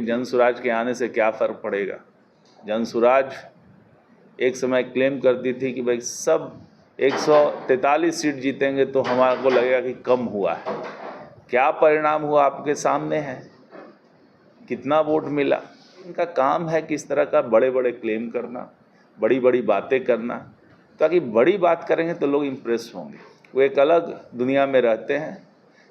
जनसुराज के आने से क्या फ़र्क पड़ेगा। जनसुराज एक समय क्लेम करती थी कि भाई सब 143 सीट जीतेंगे तो हमारे को लगेगा कि कम हुआ है। क्या परिणाम हुआ आपके सामने है, कितना वोट मिला। इनका काम है किस तरह का बड़े बड़े क्लेम करना, बड़ी बड़ी बातें करना, ताकि बड़ी बात करेंगे तो लोग इम्प्रेस होंगे। वो एक अलग दुनिया में रहते हैं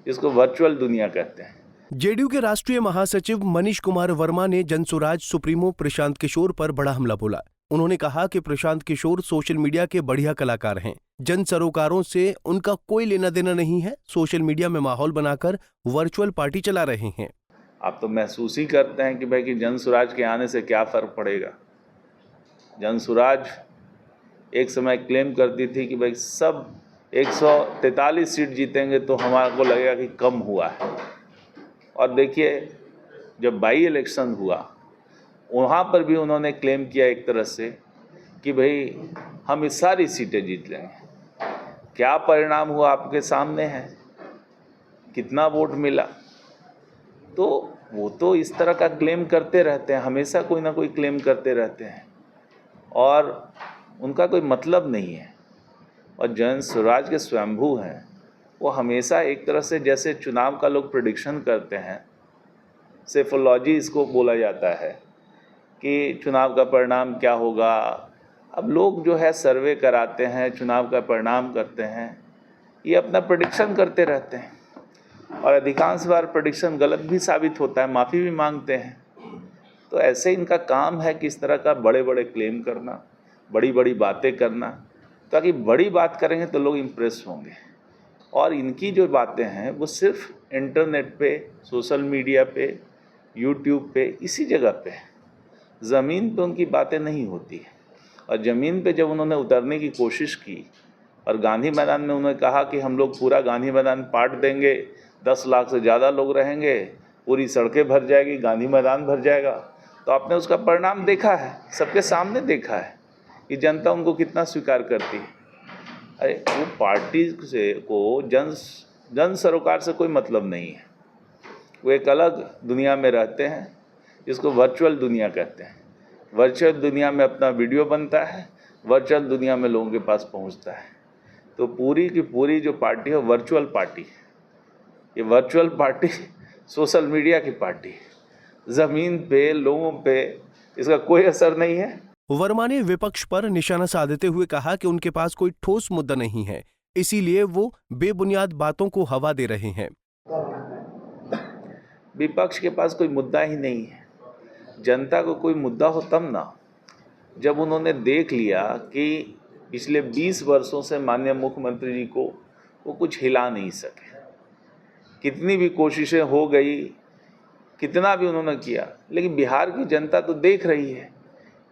जिसको वर्चुअल दुनिया कहते हैं। जेडीयू के राष्ट्रीय महासचिव मनीष कुमार वर्मा ने जनसुराज सुप्रीमो प्रशांत किशोर पर बड़ा हमला बोला। उन्होंने कहा कि प्रशांत किशोर सोशल मीडिया के बढ़िया कलाकार हैं। जन सरोकारों से उनका कोई लेना देना नहीं है। सोशल मीडिया में माहौल बनाकर वर्चुअल पार्टी चला रहे हैं। आप तो महसूस ही करते हैं कि भाई कि जनसुराज के आने से क्या फ़र्क पड़ेगा। जनसुराज एक समय क्लेम करती थी कि भाई सब 143 सीट जीतेंगे तो हमारे को लगेगा कि कम हुआ है। और देखिए, जब बाई इलेक्शन हुआ वहाँ पर भी उन्होंने क्लेम किया एक तरह से कि भाई हम इस सारी सीटें जीत लेंगे। क्या परिणाम हुआ आपके सामने है, कितना वोट मिला। तो वो तो इस तरह का क्लेम करते रहते हैं, हमेशा कोई ना कोई क्लेम करते रहते हैं और उनका कोई मतलब नहीं है। और जनसुराज के स्वयंभू हैं, वो हमेशा एक तरह से जैसे चुनाव का लोग प्रेडिक्शन करते हैं, सेफोलॉजी इसको बोला जाता है कि चुनाव का परिणाम क्या होगा। अब लोग जो है सर्वे कराते हैं, चुनाव का परिणाम करते हैं, ये अपना प्रेडिक्शन करते रहते हैं और अधिकांश बार प्रेडिक्शन गलत भी साबित होता है, माफ़ी भी मांगते हैं। तो ऐसे इनका काम है कि इस तरह का बड़े बड़े क्लेम करना, बड़ी बड़ी बातें करना, ताकि बड़ी बात करेंगे तो लोग इम्प्रेस होंगे। और इनकी जो बातें हैं वो सिर्फ इंटरनेट पे, सोशल मीडिया पे, यूट्यूब पे, इसी जगह पे है। ज़मीन पे उनकी बातें नहीं होती। और ज़मीन पे जब उन्होंने उतरने की कोशिश की और गांधी मैदान में उन्होंने कहा कि हम लोग पूरा गांधी मैदान पाट देंगे, 10 लाख से ज़्यादा लोग रहेंगे, पूरी सड़कें भर जाएगी, गांधी मैदान भर जाएगा, तो आपने उसका परिणाम देखा है, सबके सामने देखा है कि जनता उनको कितना स्वीकार करती है। अरे वो पार्टी से को जन सरोकार से कोई मतलब नहीं है। वो एक अलग दुनिया में रहते हैं जिसको वर्चुअल दुनिया कहते हैं। वर्चुअल दुनिया में अपना वीडियो बनता है, वर्चुअल दुनिया में लोगों के पास पहुंचता है। तो पूरी की पूरी जो पार्टी है वर्चुअल पार्टी है। ये वर्चुअल पार्टी सोशल मीडिया की पार्टी, ज़मीन पे, लोगों पे इसका कोई असर नहीं है। वर्मा ने विपक्ष पर निशाना साधते हुए कहा कि उनके पास कोई ठोस मुद्दा नहीं है, इसीलिए वो बेबुनियाद बातों को हवा दे रहे हैं। विपक्ष के पास कोई मुद्दा ही नहीं है। जनता को कोई मुद्दा हो तब ना, जब उन्होंने देख लिया कि पिछले 20 वर्षों से माननीय मुख्यमंत्री जी को वो कुछ हिला नहीं सके। कितनी भी कोशिशें हो गई, कितना भी उन्होंने किया, लेकिन बिहार की जनता तो देख रही है।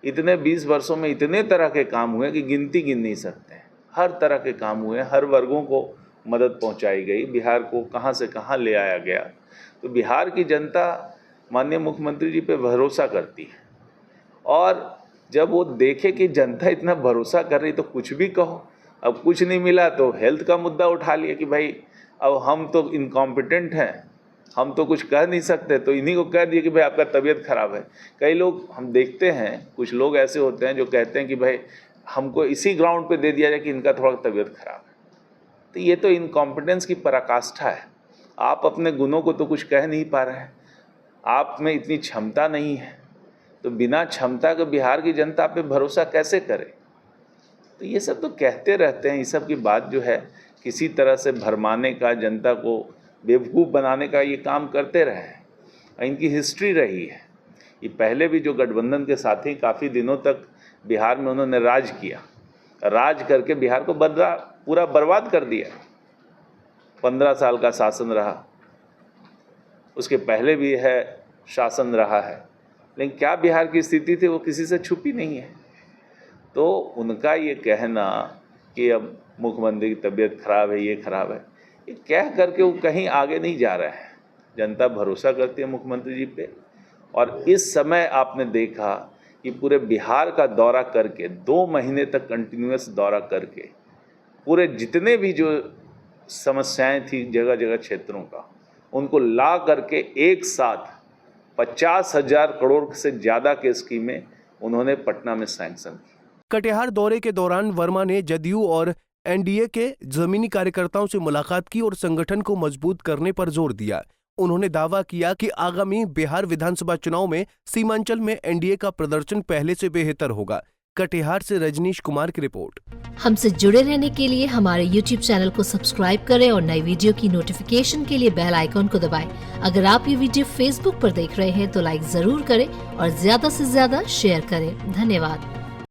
इतने 20 वर्षों में इतने तरह के काम हुए कि गिन नहीं सकते। हर तरह के काम हुए, हर वर्गों को मदद पहुंचाई गई, बिहार को कहां से कहां ले आया गया। तो बिहार की जनता माननीय मुख्यमंत्री जी पे भरोसा करती है। और जब वो देखे कि जनता इतना भरोसा कर रही तो कुछ भी कहो। अब कुछ नहीं मिला तो हेल्थ का मुद्दा उठा लिया कि भाई अब हम तो इनकॉम्पिटेंट हैं, हम तो कुछ कह नहीं सकते, तो इन्हीं को कह दिए कि भाई आपका तबीयत खराब है। कई लोग हम देखते हैं, कुछ लोग ऐसे होते हैं जो कहते हैं कि भाई हमको इसी ग्राउंड पे दे दिया जाए कि इनका थोड़ा तबीयत खराब है। तो ये तो इनकॉम्पिटेंस की पराकाष्ठा है। आप अपने गुणों को तो कुछ कह नहीं पा रहे हैं, आप में इतनी क्षमता नहीं है, तो बिना क्षमता के बिहार की जनता पे भरोसा कैसे करे। तो ये सब तो कहते रहते हैं, ये सब की बात जो है किसी तरह से भरमाने का, जनता को बेवकूफ़ बनाने का ये काम करते रहे हैं। इनकी हिस्ट्री रही है। ये पहले भी जो गठबंधन के साथी काफ़ी दिनों तक बिहार में उन्होंने राज किया, राज करके बिहार को पूरा बर्बाद कर दिया। 15 साल का शासन रहा, उसके पहले भी है शासन रहा है, लेकिन क्या बिहार की स्थिति थी वो किसी से छुपी नहीं है। तो उनका ये कहना कि अब मुख्यमंत्री की तबीयत खराब है, ये खराब है, ये कह करके वो कहीं आगे नहीं जा रहे हैं। जनता भरोसा करती है मुख्यमंत्री जी पे। और इस समय आपने देखा कि पूरे बिहार का दौरा करके 2 महीने तक कंटिन्यूअस दौरा करके पूरे जितने भी जो समस्याएं थी जगह जगह क्षेत्रों का, उनको ला करके एक साथ 50,000 करोड़ से ज़्यादा की स्कीमें उन्होंने पटना में सैंक्शन की। कटिहार दौरे के दौरान वर्मा ने जदयू और एनडीए के जमीनी कार्यकर्ताओं से मुलाकात की और संगठन को मजबूत करने पर जोर दिया। उन्होंने दावा किया कि आगामी बिहार विधानसभा चुनाव में सीमांचल में एनडीए का प्रदर्शन पहले से बेहतर होगा। कटिहार से रजनीश कुमार की रिपोर्ट। हमसे जुड़े रहने के लिए हमारे YouTube चैनल को सब्सक्राइब करें और नई वीडियो की नोटिफिकेशन के लिए बेल आइकॉन को दबाएं। अगर आप ये वीडियो Facebook पर देख रहे हैं तो लाइक जरूर करें और ज्यादा से ज्यादा शेयर करें। धन्यवाद।